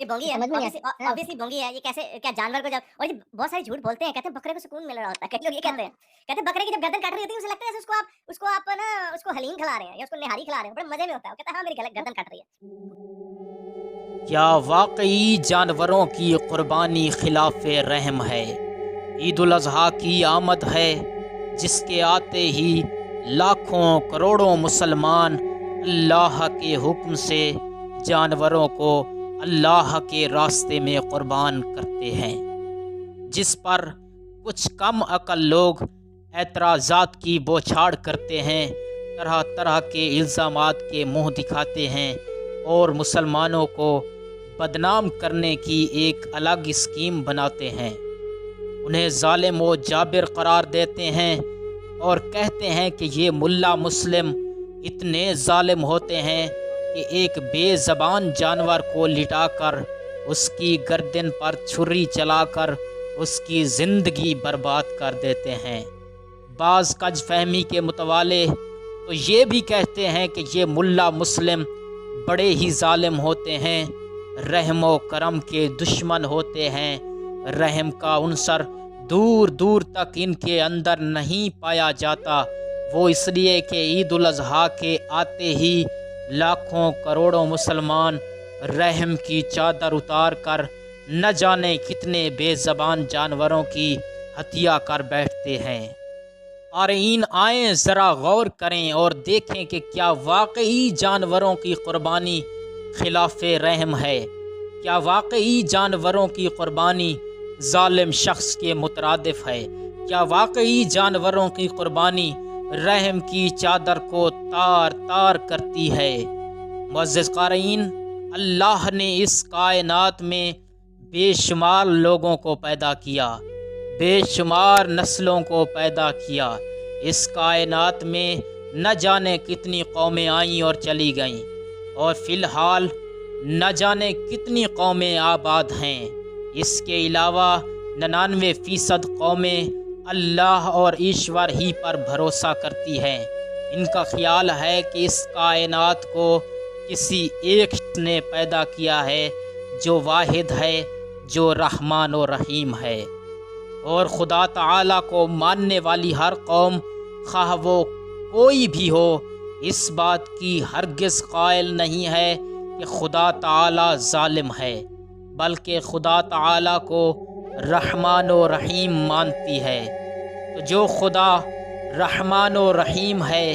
ये भोंगी है, समझ में नहीं ऑब्वियसली आता। हाँ, ऑब्वियसली भोंगी है। ये कैसे क्या जानवर को जब और ये बहुत सारे झूठ बोलते हैं, कहते हैं बकरे को सुकून मिल रहा होता है। कई लोग ये कहते हाँ, हैं। कहते हैं बकरे की जब गर्दन काट रही होती है उसे लगता है जैसे उसको आप ना उसको हलीम खिला रहे हैं या उसको निहारी खिला रहे हैं। बड़े मज़े में होता है। वो कहता है हाँ, मेरी गर्दन कट रही है। क्या वाकई जानवरों की कुर्बानी खिलाफ रहम है? ईद उल अज़हा की आमद है, जिसके आते ही लाखों करोड़ों मुसलमान अल्लाह के हुक्म से जानवरों को अल्लाह के रास्ते में कुर्बान करते हैं, जिस पर कुछ कम अकल लोग एतराज़ात की बौछार करते हैं, तरह तरह के इल्ज़ामात के मुंह दिखाते हैं और मुसलमानों को बदनाम करने की एक अलग स्कीम बनाते हैं। उन्हें ज़ालिम व जाबिर करार देते हैं और कहते हैं कि ये मुल्ला मुस्लिम इतने ज़ालिम होते हैं कि एक बेज़बान जानवर को लिटाकर उसकी गर्दन पर छुरी चलाकर उसकी ज़िंदगी बर्बाद कर देते हैं। बाज़ कज फहमी के मुतवाले तो ये भी कहते हैं कि ये मुल्ला मुस्लिम बड़े ही ज़ालिम होते हैं, रहम व करम के दुश्मन होते हैं। रहम का उनसर दूर दूर तक इनके अंदर नहीं पाया जाता। वो इसलिए कि ईद उल अज़हा के आते ही लाखों करोड़ों मुसलमान रहम की चादर उतार कर न जाने कितने बेज़बान जानवरों की हत्या कर बैठते हैं। क़ारीन आएँ ज़रा गौर करें और देखें कि क्या वाकई जानवरों की कुर्बानी खिलाफ़ रहम है? क्या वाकई जानवरों की कुर्बानी ज़ालिम शख्स के मुतरादिफ है? क्या वाकई जानवरों की कुर्बानी रहम की चादर को तार तार करती है? मुअज़्ज़िज़ क़ारीन, अल्लाह ने इस कायनात में बेशुमार लोगों को पैदा किया, बेशुमार नस्लों को पैदा किया। इस कायनात में न जाने कितनी कौमें आईं और चली गईं, और फ़िलहाल न जाने कितनी कौमें आबाद हैं। इसके अलावा 99% कौमें अल्लाह और ईश्वर ही पर भरोसा करती हैं। इनका ख्याल है कि इस कायनात को किसी एक ने पैदा किया है जो वाहिद है, जो रहमान और रहीम है। और खुदा ताला को मानने वाली हर कौम, ख़ाह वो कोई भी हो, इस बात की हरगिज़ कायल नहीं है कि खुदा ताला ज़ालिम है, बल्कि खुदा ताला को रहमान और रहीम मानती है। तो जो खुदा रहमान और रहीम है,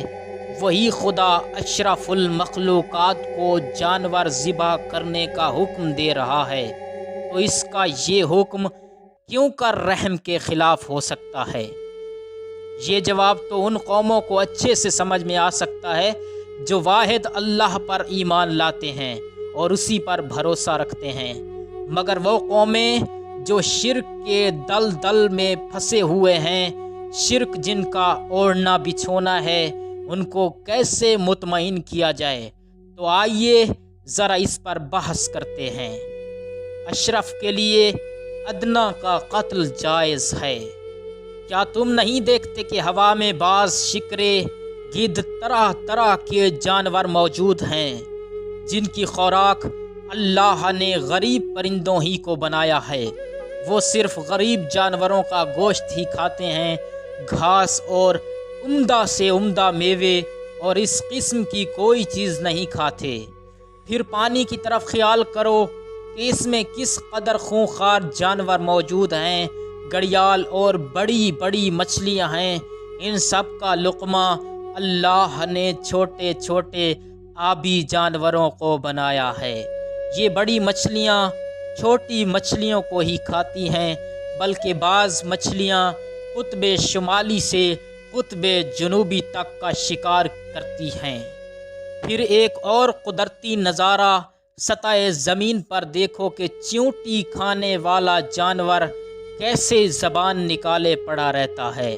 वही खुदा अशरफुल मखलूक़ात को जानवर ज़िबा करने का हुक्म दे रहा है। तो इसका ये हुक्म क्यों कर रहम के ख़िलाफ़ हो सकता है? ये जवाब तो उन कौमों को अच्छे से समझ में आ सकता है जो वाहिद अल्लाह पर ईमान लाते हैं और उसी पर भरोसा रखते हैं। मगर वो कौमें जो शिर्क के दल दल में फंसे हुए हैं, शिर्क जिनका ओढ़ना बिछोना है, उनको कैसे मुतमईन किया जाए? तो आइए ज़रा इस पर बहस करते हैं। अशरफ के लिए अदना का कत्ल जायज़ है। क्या तुम नहीं देखते कि हवा में बाज, शिकरे, गिद्ध, तरह तरह के जानवर मौजूद हैं, जिनकी खुराक अल्लाह ने गरीब परिंदों ही को बनाया है। वो सिर्फ गरीब जानवरों का गोश्त ही खाते हैं, घास और उम्दा से उम्दा मेवे और इस किस्म की कोई चीज़ नहीं खाते। फिर पानी की तरफ ख्याल करो कि इसमें किस कदर खूंखार जानवर मौजूद हैं। घड़ियाल और बड़ी बड़ी मछलियां हैं। इन सब का लुक़मा अल्लाह ने छोटे छोटे आबी जानवरों को बनाया है। ये बड़ी मछलियां छोटी मछलियों को ही खाती हैं, बल्कि बाज़ मछलियां कुतुब शुमाली से कुतुब जनूबी तक का शिकार करती हैं। फिर एक और कुदरती नज़ारा सतह ज़मीन पर देखो कि चींटी खाने वाला जानवर कैसे ज़बान निकाले पड़ा रहता है।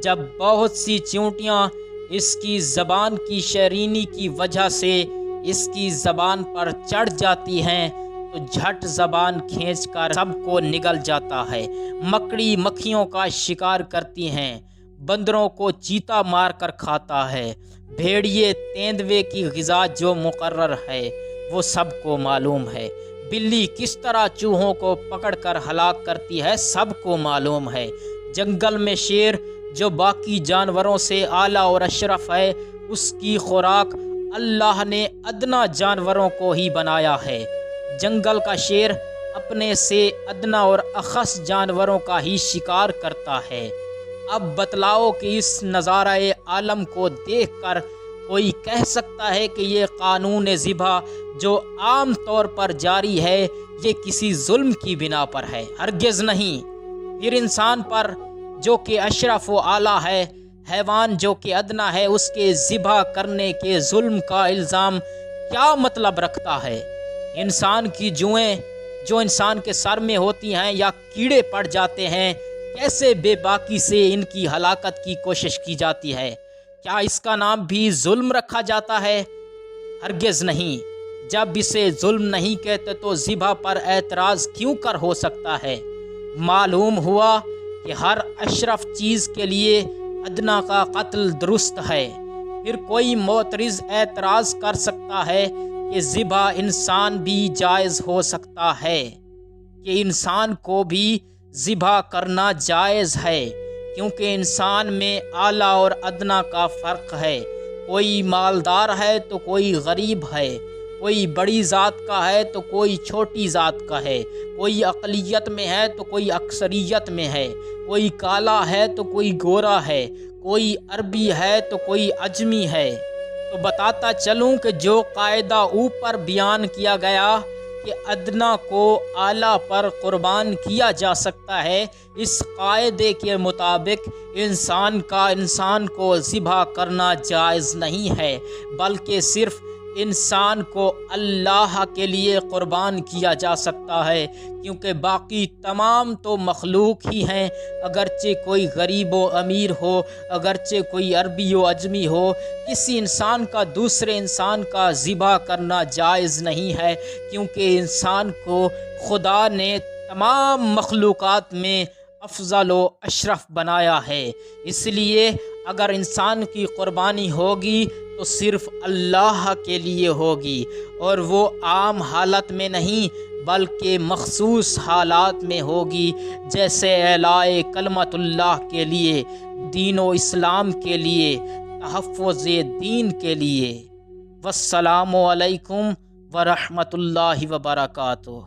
जब बहुत सी चींटियाँ इसकी ज़बान की शरीनी की वजह से इसकी ज़बान पर चढ़ जाती हैं तो झट ज़बान खींचकर सबको निगल जाता है। मकड़ी मक्खियों का शिकार करती हैं, बंदरों को चीता मार कर खाता है। भेड़िए तेंदुए की ग़िज़ा जो मुकर्रर है वो सबको मालूम है। بلی کس طرح چوہوں کو پکڑ کر ہلاک کرتی ہے سب کو معلوم ہے۔ جنگل میں شیر جو باقی جانوروں سے اعلیٰ اور اشرف ہے، اس کی خوراک اللہ نے ادنا جانوروں کو ہی بنایا ہے۔ جنگل کا شیر اپنے سے ادنا اور اخس جانوروں کا ہی شکار کرتا ہے۔ اب بتلاؤ کہ اس نظارہ عالم کو دیکھ کر کوئی کہہ سکتا ہے کہ یہ قانون ذبح جو عام طور پر جاری ہے یہ کسی ظلم کی بنا پر ہے؟ ہرگز نہیں۔ پھر انسان پر جو کہ اشرف و اعلیٰ ہے، حیوان جو کہ ادنا ہے، اس کے ذبح کرنے کے ظلم کا الزام کیا مطلب رکھتا ہے؟ انسان کی جوئیں جو انسان کے سر میں ہوتی ہیں یا کیڑے پڑ جاتے ہیں، کیسے بے باکی سے ان کی ہلاکت کی کوشش کی جاتی ہے؟ کیا اس کا نام بھی ظلم رکھا جاتا ہے؟ ہرگز نہیں۔ جب اسے ظلم نہیں کہتے تو ذبح پر اعتراض کیوں کر ہو سکتا ہے؟ معلوم ہوا کہ ہر اشرف چیز کے لیے ادنا کا قتل درست ہے۔ پھر کوئی معترض اعتراض کر سکتا ہے کہ ذبح انسان بھی جائز ہو سکتا ہے، کہ انسان کو بھی ذبح کرنا جائز ہے، کیونکہ انسان میں اعلیٰ اور ادنا کا فرق ہے۔ کوئی مالدار ہے تو کوئی غریب ہے، کوئی بڑی ذات کا ہے تو کوئی چھوٹی ذات کا ہے، کوئی اقلیت میں ہے تو کوئی اکثریت میں ہے، کوئی کالا ہے تو کوئی گورا ہے، کوئی عربی ہے تو کوئی عجمی ہے۔ تو بتاتا چلوں کہ جو قاعدہ اوپر بیان کیا گیا کہ ادنا کو اعلیٰ پر قربان کیا جا سکتا ہے، اس قاعدے کے مطابق انسان کو ذبح کرنا جائز نہیں ہے، بلکہ صرف انسان کو اللہ کے لیے قربان کیا جا سکتا ہے، کیونکہ باقی تمام تو مخلوق ہی ہیں۔ اگرچہ کوئی غریب و امیر ہو، اگرچہ کوئی عربی و عجمی ہو، کسی انسان کا دوسرے انسان کا ذبح کرنا جائز نہیں ہے، کیونکہ انسان کو خدا نے تمام مخلوقات میں افضل و اشرف بنایا ہے۔ اس لیے اگر انسان کی قربانی ہوگی تو صرف اللہ کے لیے ہوگی، اور وہ عام حالت میں نہیں بلکہ مخصوص حالات میں ہوگی، جیسے اعلاء کلمت اللہ کے لیے، دین و اسلام کے لیے، تحفظ دین کے لیے۔ والسلام علیکم ورحمۃ اللہ وبرکاتہ۔